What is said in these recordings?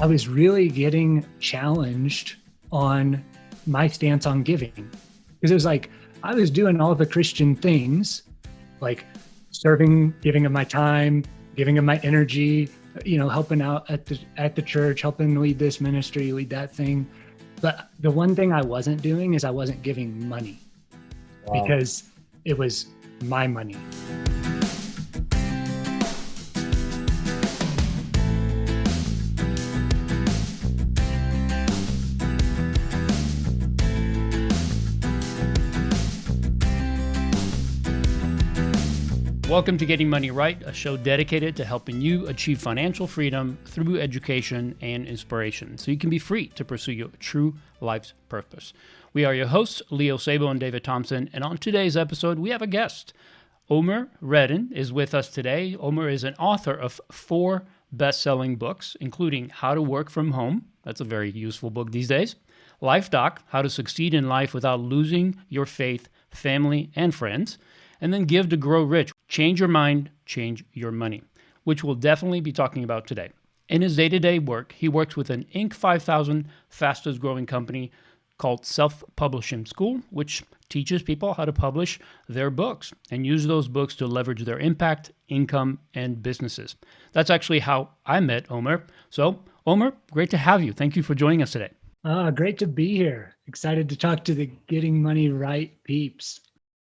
I was really getting challenged on my stance on giving. Because it was like, I was doing all the Christian things, like serving, giving of my time, giving of my energy, helping out at the church, helping lead this ministry, lead that thing. But the one thing I wasn't doing is I wasn't giving money because it was my money. Welcome to Getting Money Right, a show dedicated to helping you achieve financial freedom through education and inspiration so you can be free to pursue your true life's purpose. We are your hosts, Leo Sabo and David Thompson, and on today's episode, we have a guest. Omer Redden is with us today. Omer is an author of 4 best-selling books, including How to Work from Home. That's a very useful book these days. Life Doc, How to Succeed in Life Without Losing Your Faith, Family, and Friends. And then Give to Grow Rich, Change Your Mind, Change Your Money, which we'll definitely be talking about today. In his day-to-day work, he works with an Inc. 5000 fastest growing company called Self-Publishing School, which teaches people how to publish their books and use those books to leverage their impact, income, and businesses. That's actually how I met Omer. So, Omer, great to have you. Thank you for joining us today. Great to be here. Excited to talk to the Getting Money Right peeps.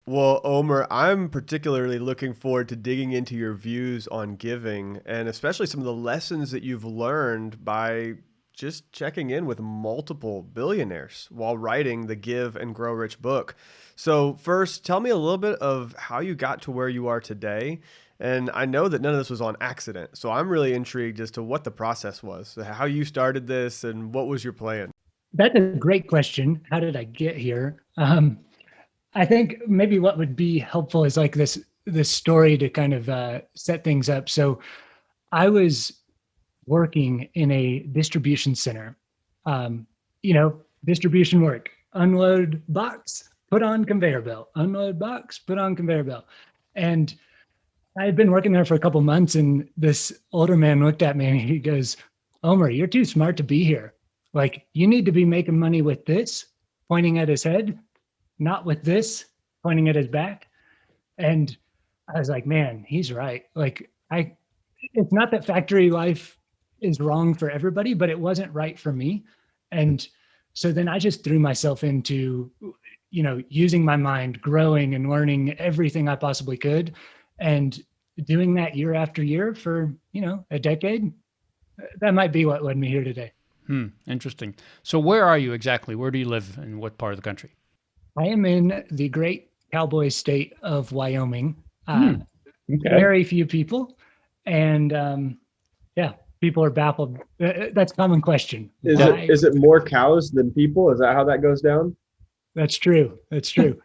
Well, Omer, I'm particularly looking forward to digging into your views on giving and especially some of the lessons that you've learned by just checking in with multiple billionaires while writing the Give and Grow Rich book. So first, tell me a little bit of how you got to where you are today. And I know that none of this was on accident. So I'm really intrigued as to what the process was, how you started this and what was your plan? That's a great question. How did I get here? I think maybe what would be helpful is like this story to kind of set things up. So I was working in a distribution center, distribution work, unload box, put on conveyor belt, unload box, put on conveyor belt. And I had been working there for a couple months and this older man looked at me and he goes, "Omer, you're too smart to be here. Like you need to be making money with this," pointing at his head, "not with this," pointing at his back. And I was like, man, he's right. Like it's not that factory life is wrong for everybody, but it wasn't right for me. And so then I just threw myself into, using my mind, growing and learning everything I possibly could. And doing that year after year for, a decade, that might be what led me here today. Interesting. So where are you exactly? Where do you live in what part of the country? I am in the great cowboy state of Wyoming. Okay. Very few people. And people are baffled. That's a common question. Is it more cows than people? Is that how that goes down? That's true. Do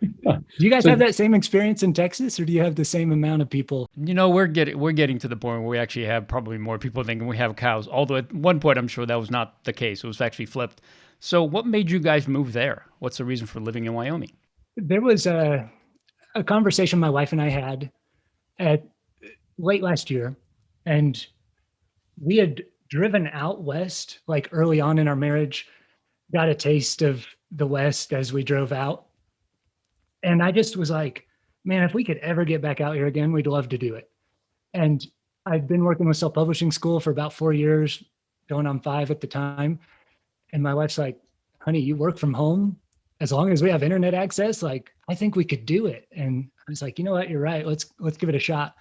you guys have that same experience in Texas, or do you have the same amount of people? We're getting to the point where we actually have probably more people than we have cows. Although at one point, I'm sure that was not the case. It was actually flipped. So what made you guys move there? What's the reason for living in Wyoming? There was a conversation my wife and I had at late last year, and we had driven out west, like early on in our marriage, got a taste of the West as we drove out. And I just was like, man, if we could ever get back out here again, we'd love to do it. And I'd been working with Self-Publishing School for about 4 years, going on 5 at the time. And my wife's like, "Honey, you work from home. As long as we have internet access, like, I think we could do it." And I was like, you know what, you're right. Let's give it a shot.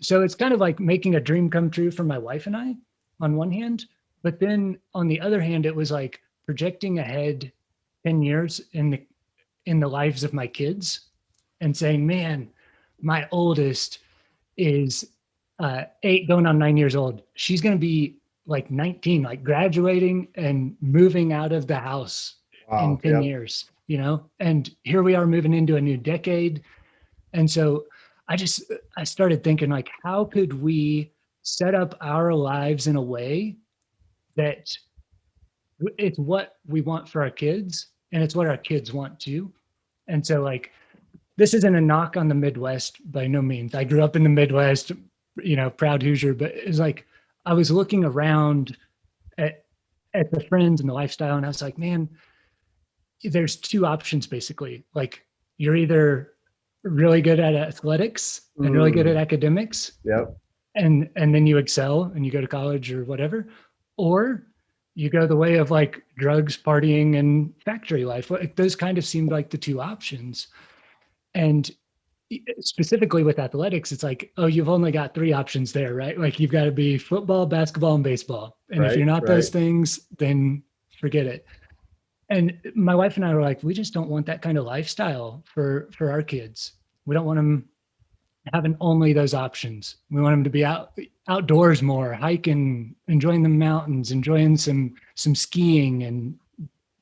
So it's kind of like making a dream come true for my wife and I on one hand, but then on the other hand, it was like projecting ahead 10 years in the lives of my kids and saying, man, my oldest is 8 going on 9 years old. She's going to be like 19, like graduating and moving out of the house in 10 years, and here we are moving into a new decade. And so I started thinking, like, how could we set up our lives in a way that it's what we want for our kids and it's what our kids want too. And so like, this isn't a knock on the Midwest by no means. I grew up in the Midwest, proud Hoosier, but it's like, I was looking around at, at the friends and the lifestyle. And I was like, man, there's two options basically. Like you're either really good at athletics and really good at academics, Yep. and then you excel and you go to college or whatever, or you go the way of like drugs, partying, and factory life. Like those kind of seemed like the two options. And specifically with athletics, it's like, oh, you've only got three options there, right? Like you've got to be football, basketball, and baseball. And if Right, you're not right. those things, then forget it. And my wife and I were like, we just don't want that kind of lifestyle for our kids. We don't want them having only those options. We want them to be outdoors more, hiking, enjoying the mountains, enjoying some skiing, and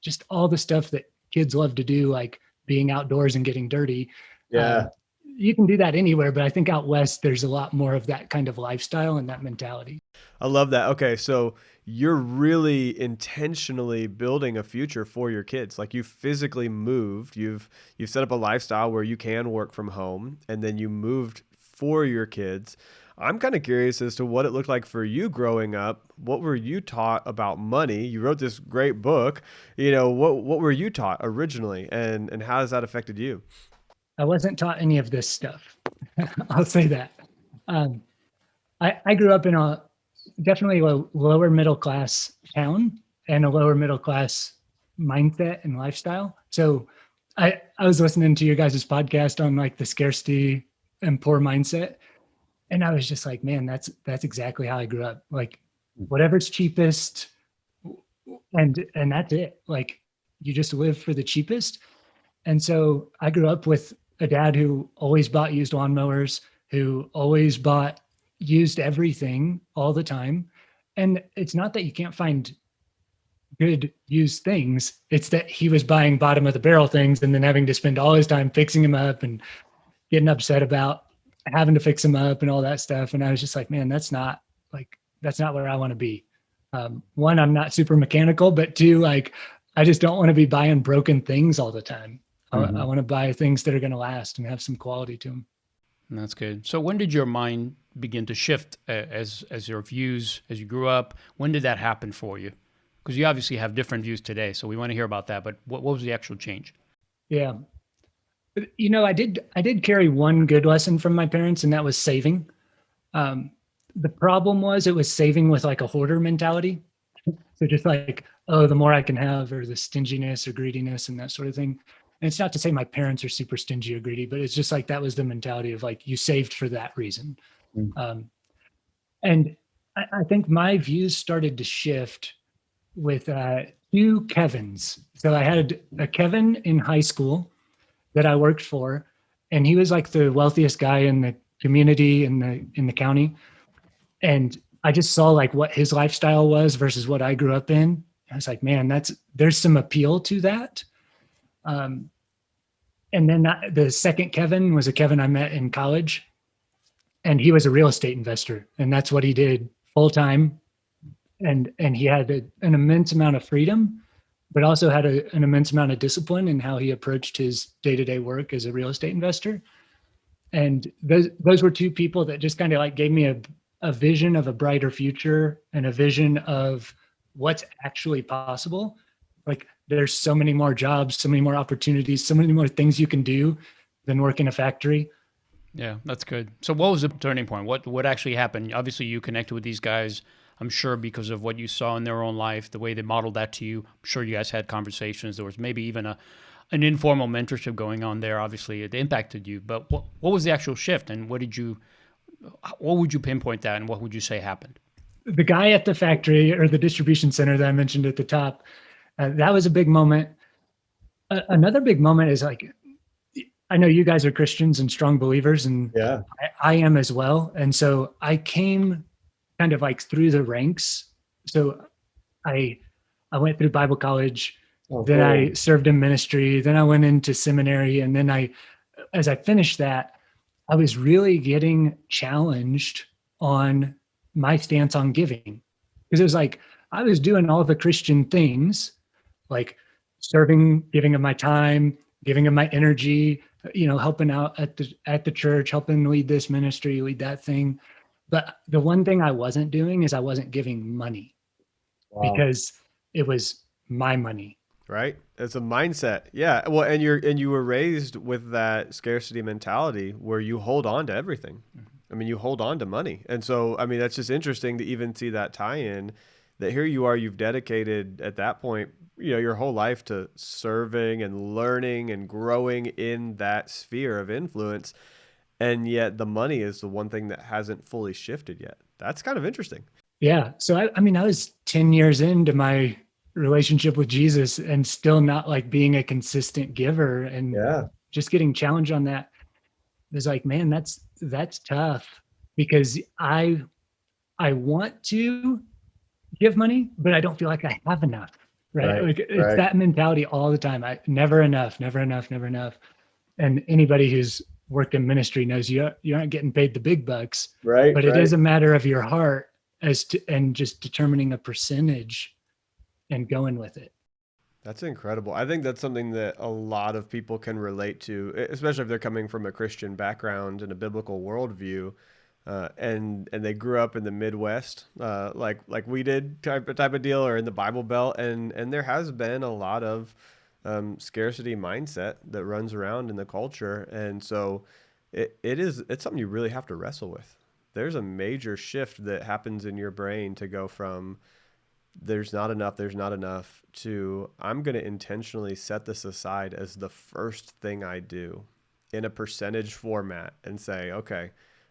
just all the stuff that kids love to do, like being outdoors and getting dirty. Yeah. You can do that anywhere, but I think out west there's a lot more of that kind of lifestyle and that mentality. I love that. Okay, so you're really intentionally building a future for your kids. Like you physically moved, you've set up a lifestyle where you can work from home, and then you moved for your kids. I'm kind of curious as to what it looked like for you growing up. What were you taught about money? You wrote this great book. What were you taught originally, and how has that affected you? I wasn't taught any of this stuff. I'll say that. Um, I grew up in a definitely a lower middle class town and a lower middle class mindset and lifestyle. So I was listening to your guys' podcast on like the scarcity and poor mindset. And I was just like, man, that's exactly how I grew up. Like whatever's cheapest and that's it. Like you just live for the cheapest. And so I grew up with a dad who always bought used lawnmowers, who always bought used everything all the time. And it's not that you can't find good used things. It's that he was buying bottom of the barrel things and then having to spend all his time fixing them up and getting upset about having to fix them up and all that stuff. And I was just like, man, that's not where I want to be. One, I'm not super mechanical, but two, like, I just don't want to be buying broken things all the time. I want to buy things that are going to last and have some quality to them. That's good. So when did your mind begin to shift as your views as you grew up? When did that happen for you? Because you obviously have different views today, so we want to hear about that. But what was the actual change? Yeah. I did carry one good lesson from my parents, and that was saving. The problem was it was saving with like a hoarder mentality. So just like, oh, the more I can have, or the stinginess or greediness and that sort of thing. And it's not to say my parents are super stingy or greedy, but it's just like that was the mentality of like you saved for that reason. And I think my views started to shift with two Kevins. So I had a Kevin in high school that I worked for, and he was like the wealthiest guy in the community in the county. And I just saw like what his lifestyle was versus what I grew up in. I was like, man, there's some appeal to that. And then the second Kevin was a Kevin I met in college, and he was a real estate investor, and that's what he did full time. And he had an immense amount of freedom, but also had an immense amount of discipline in how he approached his day-to-day work as a real estate investor. And those were two people that just kind of like gave me a vision of a brighter future and a vision of what's actually possible. Like there's so many more jobs, so many more opportunities, so many more things you can do than work in a factory. Yeah, that's good. So what was the turning point? What actually happened? Obviously you connected with these guys, I'm sure because of what you saw in their own life, the way they modeled that to you. I'm sure you guys had conversations. There was maybe even an informal mentorship going on there. Obviously it impacted you, but what was the actual shift, and what would you pinpoint that, and what would you say happened? The guy at the factory or the distribution center that I mentioned at the top, that was a big moment. Another big moment is like, I know you guys are Christians and strong believers, and Yeah. I am as well. And so I came kind of like through the ranks. So I went through Bible college, then I served in ministry, then I went into seminary, and then as I finished that, I was really getting challenged on my stance on giving, because it was like I was doing all the Christian things, like serving, giving of my time, giving of my energy, helping out at the church, helping lead this ministry, lead that thing. But the one thing I wasn't doing is I wasn't giving money. Wow. because it was my money. Right? It's a mindset. Yeah. Well, and you were raised with that scarcity mentality where you hold on to everything. I mean, you hold on to money. And so, I mean, that's just interesting to even see that tie in that here you are, you've dedicated at that point, your whole life to serving and learning and growing in that sphere of influence. And yet the money is the one thing that hasn't fully shifted yet. That's kind of interesting. Yeah. So I mean, I was 10 years into my relationship with Jesus and still not like being a consistent giver and Yeah. just getting challenged on that. It was like, man, that's tough because I want to give money, but I don't feel like I have enough. Right. Right. Like it's Right. that mentality all the time. I never enough, never enough, never enough. And anybody who's worked in ministry knows you aren't getting paid the big bucks, Right. but it Right. is a matter of your heart as to and just determining a percentage and going with it. That's incredible. I think that's something that a lot of people can relate to, especially if they're coming from a Christian background and a biblical worldview, and they grew up in the Midwest, like we did, type of deal, or in the Bible Belt, and there has been a lot of scarcity mindset that runs around in the culture, and so it's something you really have to wrestle with. There's a major shift that happens in your brain to go from there's not enough to I'm going to intentionally set this aside as the first thing I do in a percentage format and say, okay,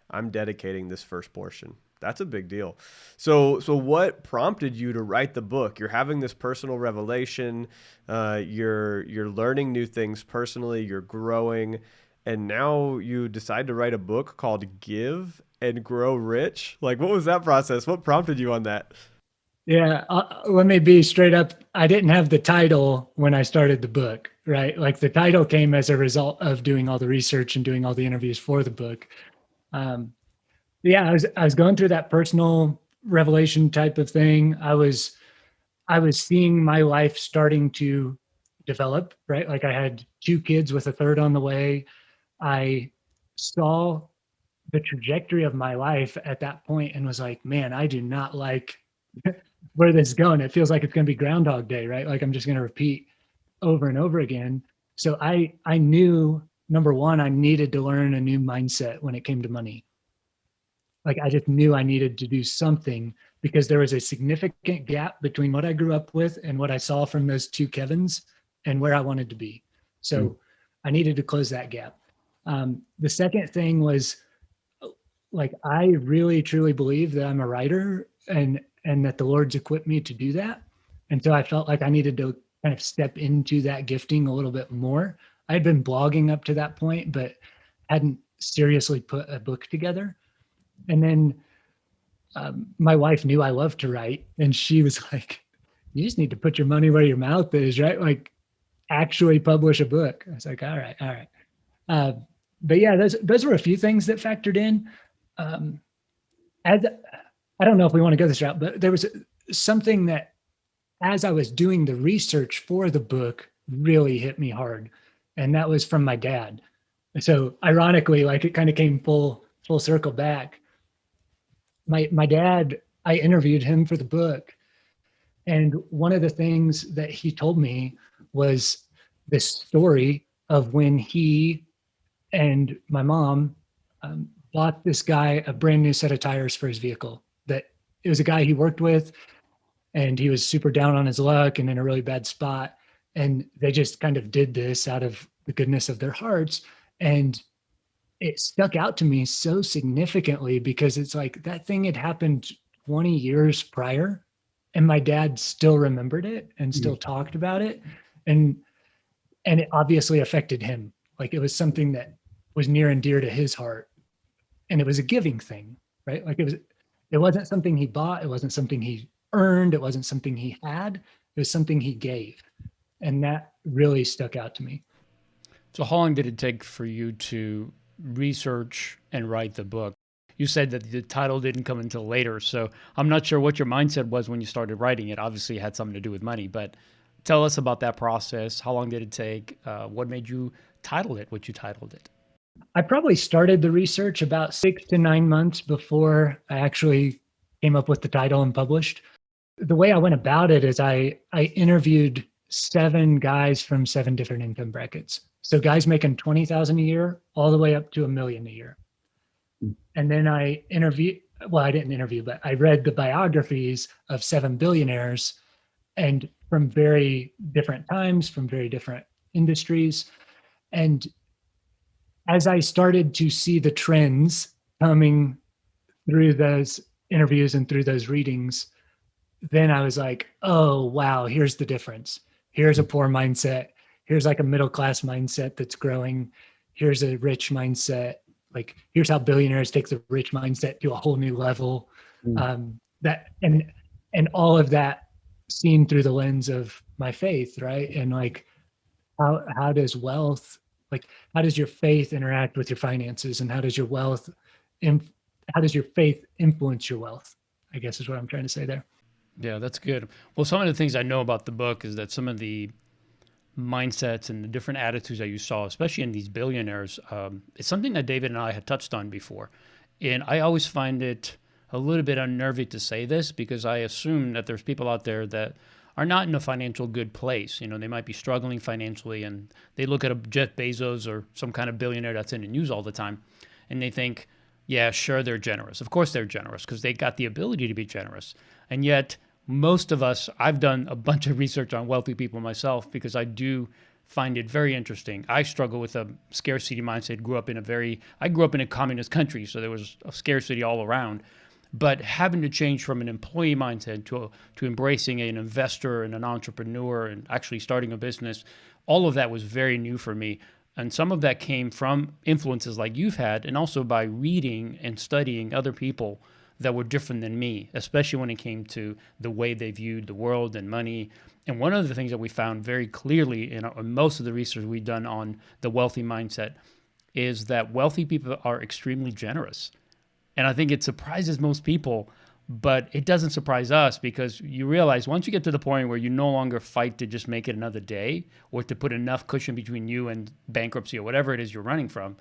I'm dedicating this first portion. That's a big deal. So what prompted you to write the book? You're having this personal revelation. You're learning new things personally. You're growing, and now you decide to write a book called "Give and Grow Rich." Like, what was that process? What prompted you on that? Yeah, let me be straight up. I didn't have the title when I started the book, right? Like the title came as a result of doing all the research and doing all the interviews for the book. Um, yeah, I was going through that personal revelation type of thing. I was seeing my life starting to develop, right? Like I had two kids with a third on the way. I saw the trajectory of my life at that point and was like, man, I do not like where this is going. It feels like it's going to be Groundhog Day, right? Like I'm just going to repeat over and over again. So I knew number one, I needed to learn a new mindset when it came to money. Like I just knew I needed to do something because there was a significant gap between what I grew up with and what I saw from those two Kevins and where I wanted to be. So I needed to close that gap. The second thing was like I really truly believe that I'm a writer and that the Lord's equipped me to do that. And so I felt like I needed to kind of step into that gifting a little bit more. I had been blogging up to that point, but hadn't seriously put a book together. And then my wife knew I loved to write, and she was like, "You just need to put your money where your mouth is, right? Like, actually publish a book." I was like, "All right, all right." Uh, but yeah, those were a few things that factored in. Um, as I don't know if we want to go this route, but there was something that, as I was doing the research for the book, really hit me hard, and that was from my dad. So ironically, like it kind of came full circle back. My dad, I interviewed him for the book, and one of the things that he told me was this story of when he and my mom bought this guy a brand new set of tires for his vehicle. That it was a guy he worked with, and he was super down on his luck and in a really bad spot. And they just kind of did this out of the goodness of their hearts. And it stuck out to me so significantly because it's like that thing had happened 20 years prior, and my dad still remembered it and still talked about it. And it obviously affected him. Like it was something that was near and dear to his heart. And it was a giving thing, right? Like it wasn't something he bought, it wasn't something he earned, it wasn't something he had, it was something he gave. And that really stuck out to me. So, how long did it take for you to research and write the book? You said that the title didn't come until later. So, I'm not sure what your mindset was when you started writing it. Obviously, it had something to do with money, but tell us about that process. How long did it take? What made you title it what you titled it? I probably started the research about 6 to 9 months before I actually came up with the title and published. the way I went about it is I interviewed 7 guys from 7 different income brackets. So guys making 20,000 a year all the way up to 1 million a year. And then I didn't interview, but I read the biographies of 7 billionaires, and from very different times, from very different industries. And as I started to see the trends coming through those interviews and through those readings, then I was like, oh, wow, here's the difference. Here's a poor mindset. Here's like a middle class mindset that's growing. Here's a rich mindset. Like, here's how billionaires take the rich mindset to a whole new level. That and all of that seen through the lens of my faith, right? And like, how does wealth, like, how does your faith interact with your finances, and how does your wealth, how does your faith influence your wealth? I guess is what I'm trying to say there. Yeah, that's good. Well, some of the things I know about the book is that some of the mindsets and the different attitudes that you saw, especially in these billionaires, it's something that David and I had touched on before. And I always find it a little bit unnerving to say this because I assume that there's people out there that are not in a financial good place. You know, they might be struggling financially and they look at a Jeff Bezos or some kind of billionaire that's in the news all the time and they think, yeah, sure, they're generous. Of course they're generous because they got the ability to be generous. And yet, most of us, I've done a bunch of research on wealthy people myself because I do find it very interesting. I struggle with a scarcity mindset. I grew up in a communist country, so there was a scarcity all around. But having to change from an employee mindset to embracing an investor and an entrepreneur and actually starting a business, all of that was very new for me. And some of that came from influences like you've had, and also by reading and studying other people that were different than me, especially when it came to the way they viewed the world and money. And one of the things that we found very clearly in most of the research we've done on the wealthy mindset is that wealthy people are extremely generous. And I think it surprises most people, but it doesn't surprise us because you realize once you get to the point where you no longer fight to just make it another day or to put enough cushion between you and bankruptcy or whatever it is you're running from,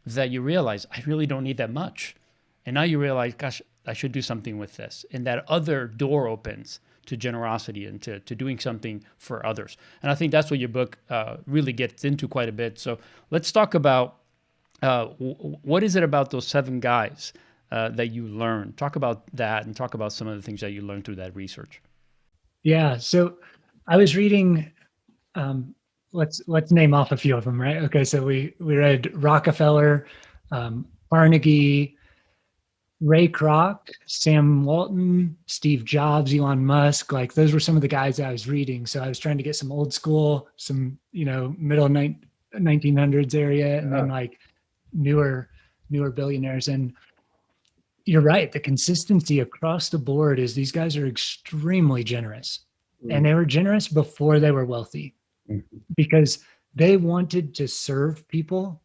that you realize I really don't need that much. And now you realize, gosh, I should do something with this. And that other door opens to generosity and to doing something for others. And I think that's what your book really gets into quite a bit. So let's talk about what is it about those 7 guys that you learned? Talk about that and talk about some of the things that you learned through that research. Yeah. So I was reading, let's name off a few of them, right? Okay. So we read Rockefeller, Carnegie, Ray Kroc, Sam Walton, Steve Jobs, Elon Musk. Like, those were some of the guys I was reading. So I was trying to get some old school, some, middle 1900s area, and then like newer billionaires. And you're right, the consistency across the board is these guys are extremely generous. And they were generous before they were wealthy because they wanted to serve people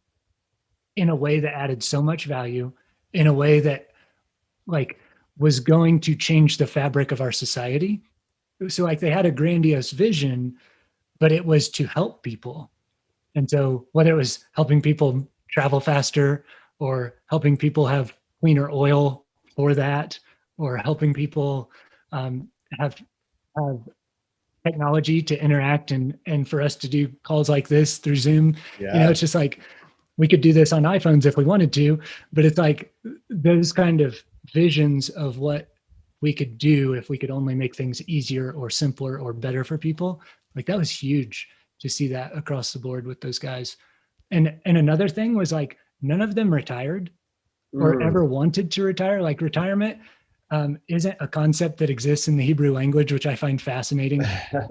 in a way that added so much value, in a way that like was going to change the fabric of our society. So like they had a grandiose vision, but it was to help people. And so whether it was helping people travel faster or helping people have cleaner oil for that, or helping people have technology to interact and for us to do calls like this through Zoom. It's just like we could do this on iPhones if we wanted to, but it's like those kind of visions of what we could do if we could only make things easier or simpler or better for people. Like, that was huge to see that across the board with those guys. And another thing was like, none of them retired or ever wanted to retire. Like, retirement isn't a concept that exists in the Hebrew language, which I find fascinating.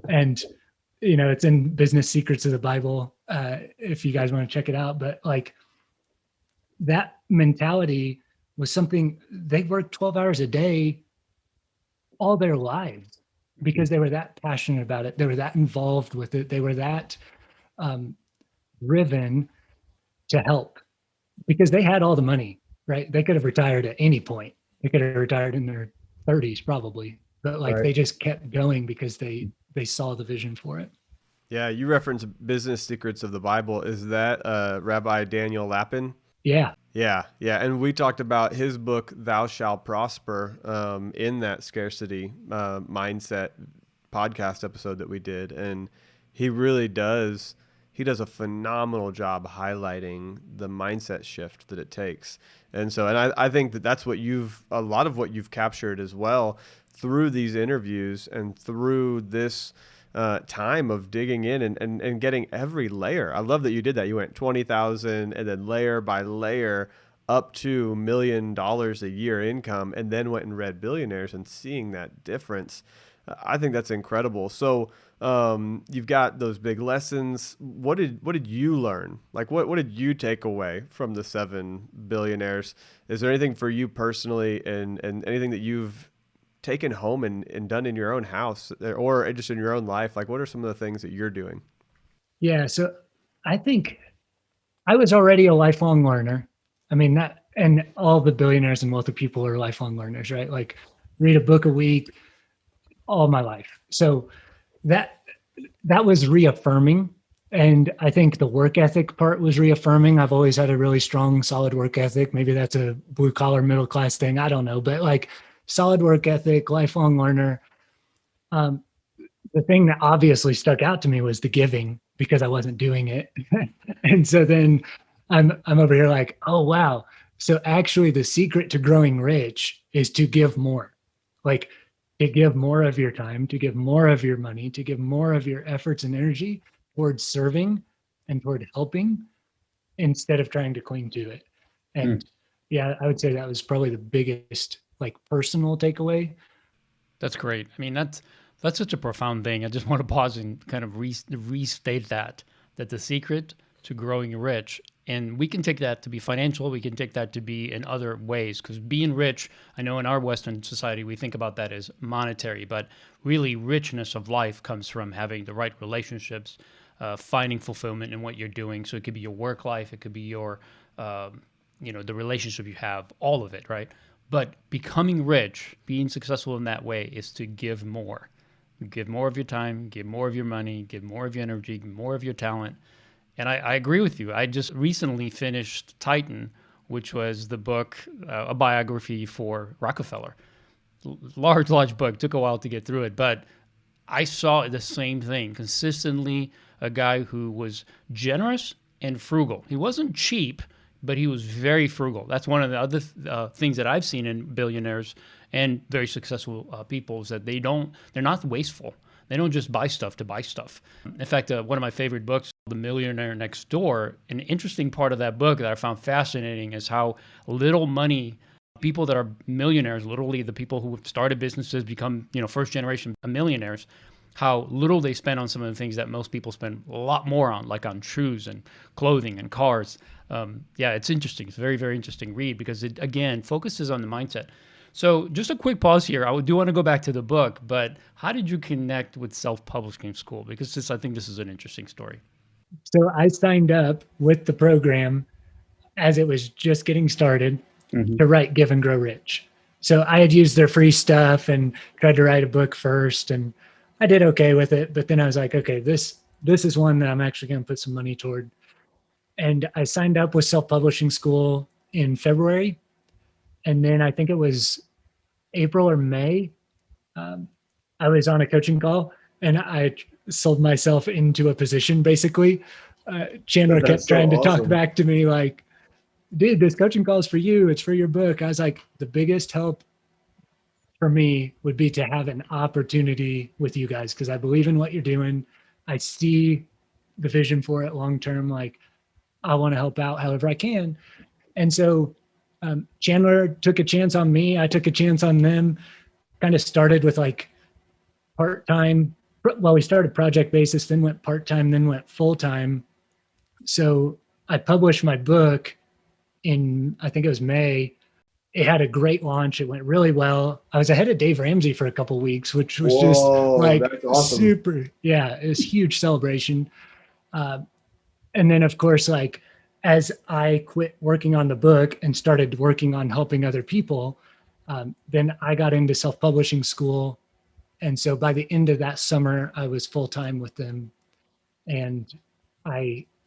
And, it's in Business Secrets of the Bible, if you guys want to check it out. But like, that mentality was something they worked 12 hours a day all their lives because they were that passionate about it. They were that involved with it. They were that driven to help because they had all the money, right? They could have retired at any point. They could have retired in their 30s probably, but like they just kept going because they saw the vision for it. Yeah, you reference Business Secrets of the Bible. Is that Rabbi Daniel Lapin? Yeah. Yeah, yeah, and we talked about his book "Thou Shalt Prosper" in that scarcity mindset podcast episode that we did, and he really does. He does a phenomenal job highlighting the mindset shift that it takes, and so, and I think that that's what you've a lot of what you've captured as well through these interviews and through this time of digging in and getting every layer. I love that you did that. You went 20,000 and then layer by layer up to $1 million a year income, and then went and read Billionaires and seeing that difference. I think that's incredible. So you've got those big lessons. What did you learn? Like what did you take away from the 7 billionaires? Is there anything for you personally, and anything that you've taken home and done in your own house or just in your own life? Like, what are some of the things that you're doing? Yeah. So I think I was already a lifelong learner. I mean, that, and all the billionaires and wealthy people are lifelong learners, right? Like, read a book a week all my life. So that that was reaffirming. And I think the work ethic part was reaffirming. I've always had a really strong, solid work ethic. Maybe that's a blue collar, middle class thing. I don't know. But like, solid work ethic, lifelong learner. Um, the thing that obviously stuck out to me was the giving, because I wasn't doing it. And so then I'm over here like, oh wow. So actually the secret to growing rich is to give more. Like, to give more of your time, to give more of your money, to give more of your efforts and energy towards serving and toward helping, instead of trying to cling to it. Hmm. And yeah, I would say that was probably the biggest like personal takeaway. That's great. I mean, that's such a profound thing. I just want to pause and kind of restate that the secret to growing rich, and we can take that to be financial, we can take that to be in other ways, because being rich, I know in our Western society we think about that as monetary, but really richness of life comes from having the right relationships, finding fulfillment in what you're doing. So it could be your work life, it could be your the relationship you have, all of it, right? But becoming rich, being successful in that way, is to give more. Give more of your time, give more of your money, give more of your energy, give more of your talent. And I agree with you. I just recently finished Titan, which was the book, a biography for Rockefeller. Large book. Took a while to get through it, but I saw the same thing consistently. A guy who was generous and frugal. He wasn't cheap, but he was very frugal. That's one of the other things that I've seen in billionaires and very successful people, is that they're not wasteful. They don't just buy stuff to buy stuff. In fact, one of my favorite books, The Millionaire Next Door, an interesting part of that book that I found fascinating is how little money people that are millionaires, literally the people who have started businesses, become, first generation millionaires, how little they spend on some of the things that most people spend a lot more on, like on shoes and clothing and cars. Yeah, it's interesting. It's a very, very interesting read, because it, again, focuses on the mindset. So just a quick pause here. I do want to go back to the book, but how did you connect with self-publishing school? Because I think this is an interesting story. So I signed up with the program as it was just getting started Mm-hmm. to write Give and Grow Rich. So I had used their free stuff and tried to write a book first, and I did okay with it. But then I was like, okay, this is one that I'm actually going to put some money toward. And I signed up with Self Publishing School in February, and then I think it was April or May. Um, I was on a coaching call, and I sold myself into a position. Basically, Chandler That's kept so trying to talk awesome. back to me like, dude, this coaching call is for you. It's for your book. I was like, the biggest help for me would be to have an opportunity with you guys, because I believe in what you're doing. I see the vision for it long term. Like, I want to help out however I can. And so Chandler took a chance on me. I took a chance on them. Kind of started with like part time. Well, we started project basis, then went part time, then went full time. So I published my book in, I think it was May. It had a great launch. It went really well. I was ahead of Dave Ramsey for a couple of weeks, which was just Whoa, like that's awesome. super. Yeah, it was a huge celebration. Uh, and then, of course, like, as I quit working on the book and started working on helping other people, then I got into self-publishing school. And so by the end of that summer, I was full time with them, and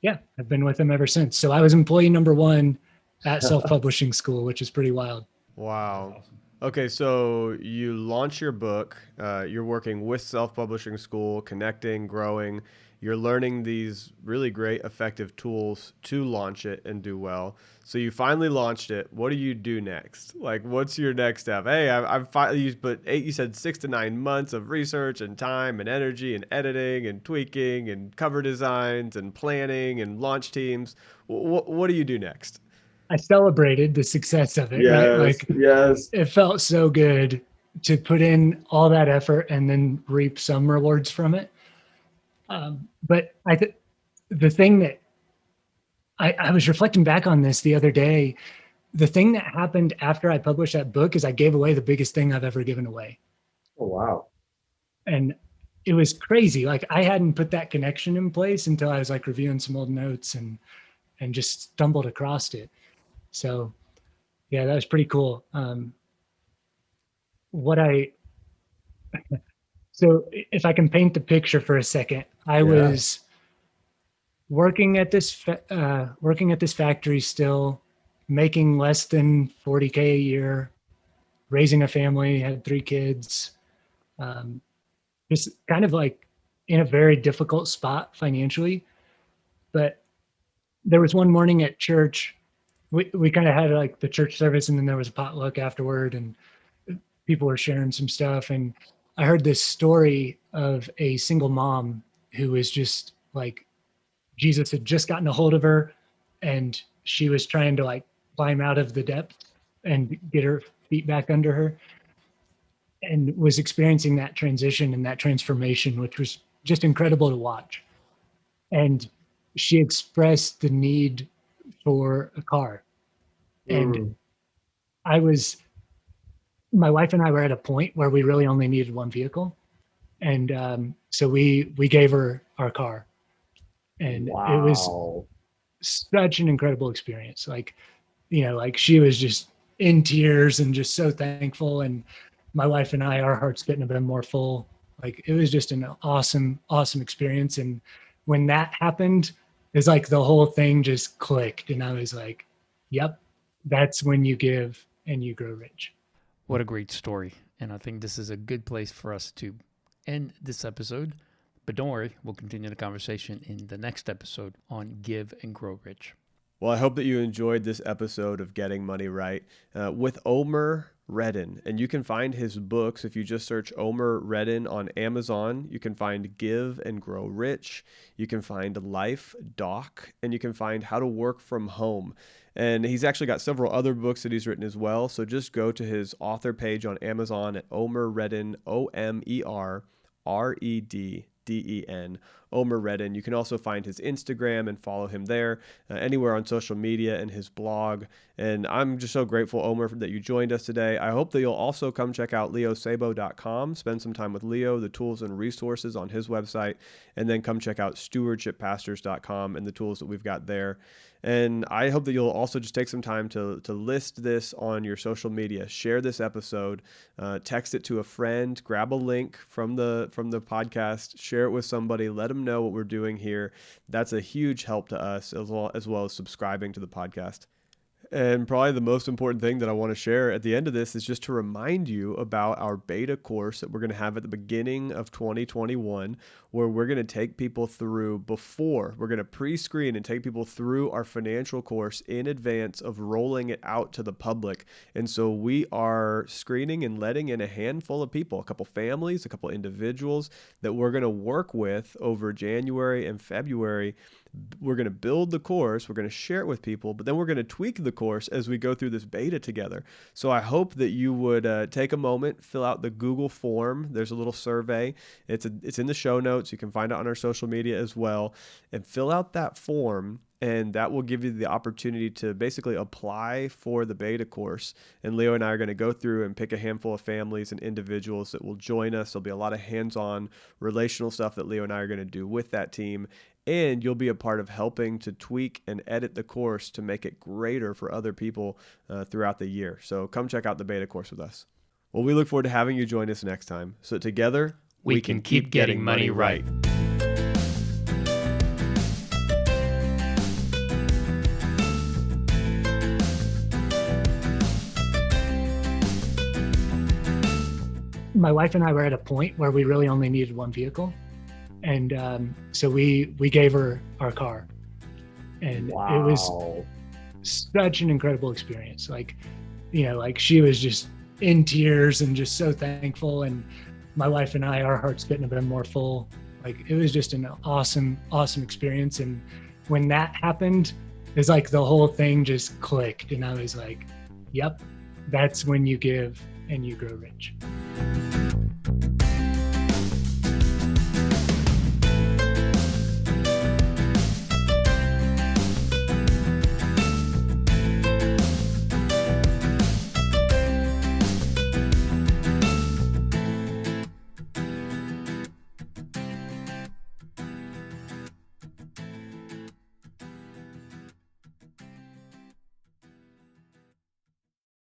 yeah, I've been with them ever since. So I was employee number one at self-publishing school, which is pretty wild. Wow. Okay, so you launch your book. You're working with self-publishing school, connecting, growing. You're learning these really great, effective tools to launch it and do well. So you finally launched it. What do you do next? Like, what's your next step? Hey, I've finally used, but you said 6 to 9 months of research and time and energy and editing and tweaking and cover designs and planning and launch teams. What do you do next? I celebrated the success of it, right? Yes, Like yes. it felt so good to put in all that effort and then reap some rewards from it. But the thing that I was reflecting back on this the other day, the thing that happened after I published that book is I gave away the biggest thing I've ever given away. Oh, wow. And it was crazy. Like I hadn't put that connection in place until I was like reviewing some old notes and just stumbled across it. So yeah, that was pretty cool. So if I can paint the picture for a second, I was working at this factory still, making less than 40K a year, raising a family, had 3 kids, just kind of like in a very difficult spot financially. But there was one morning at church, we kind of had like the church service, and then there was a potluck afterward, and people were sharing some stuff. And I heard this story of a single mom who was just like, Jesus had just gotten a hold of her, and she was trying to like climb out of the depths and get her feet back under her, and was experiencing that transition and that transformation, which was just incredible to watch. And she expressed the need for a car. And my wife and I were at a point where we really only needed one vehicle. And so we gave her our car. And it was such an incredible experience. Like, like she was just in tears and just so thankful. And my wife and I, our hearts couldn't have been more full. Like it was just an awesome, awesome experience. And when that happened, it's like the whole thing just clicked. And I was like, yep, that's when you give and you grow rich. What a great story. And I think this is a good place for us to end this episode. But don't worry, we'll continue the conversation in the next episode on Give and Grow Rich. Well, I hope that you enjoyed this episode of Getting Money Right with Omer Redden. And you can find his books if you just search Omer Redden on Amazon. You can find Give and Grow Rich. You can find Life Doc, and you can find How to Work from Home. And he's actually got several other books that he's written as well. So just go to his author page on Amazon at Omer Redden, OmerRedden, Omer Redden. You can also find his Instagram and follow him there, anywhere on social media, and his blog. And I'm just so grateful, Omer, that you joined us today. I hope that you'll also come check out leosabo.com, spend some time with Leo, the tools and resources on his website, and then come check out stewardshippastors.com and the tools that we've got there. And I hope that you'll also just take some time to list this on your social media. Share this episode, text it to a friend, grab a link from the podcast, share it with somebody, let them know what we're doing here. That's a huge help to us, as well as subscribing to the podcast. And probably the most important thing that I want to share at the end of this is just to remind you about our beta course that we're going to have at the beginning of 2021, where we're going to take people through we're going to pre-screen and take people through our financial course in advance of rolling it out to the public. And so we are screening and letting in a handful of people, a couple families, a couple individuals that we're going to work with over January and February. We're going to build the course, we're going to share it with people, but then we're going to tweak the course as we go through this beta together. So I hope that you would take a moment, fill out the Google form. There's a little survey. It's in the show notes. You can find it on our social media as well. And fill out that form, and that will give you the opportunity to basically apply for the beta course. And Leo and I are going to go through and pick a handful of families and individuals that will join us. There'll be a lot of hands-on relational stuff that Leo and I are going to do with that team. And you'll be a part of helping to tweak and edit the course to make it greater for other people throughout the year. So come check out the beta course with us. Well, we look forward to having you join us next time. So together, we can keep getting money right. my wife and I were at a point where we really only needed one vehicle. And so we gave her our car. And it was Wow. such an incredible experience. Like, like she was just in tears and just so thankful. And my wife and I, our hearts couldn't have been more full. Like, it was just an awesome experience. And when that happened, it's like the whole thing just clicked. And I was like, yep, that's when you give and you grow rich.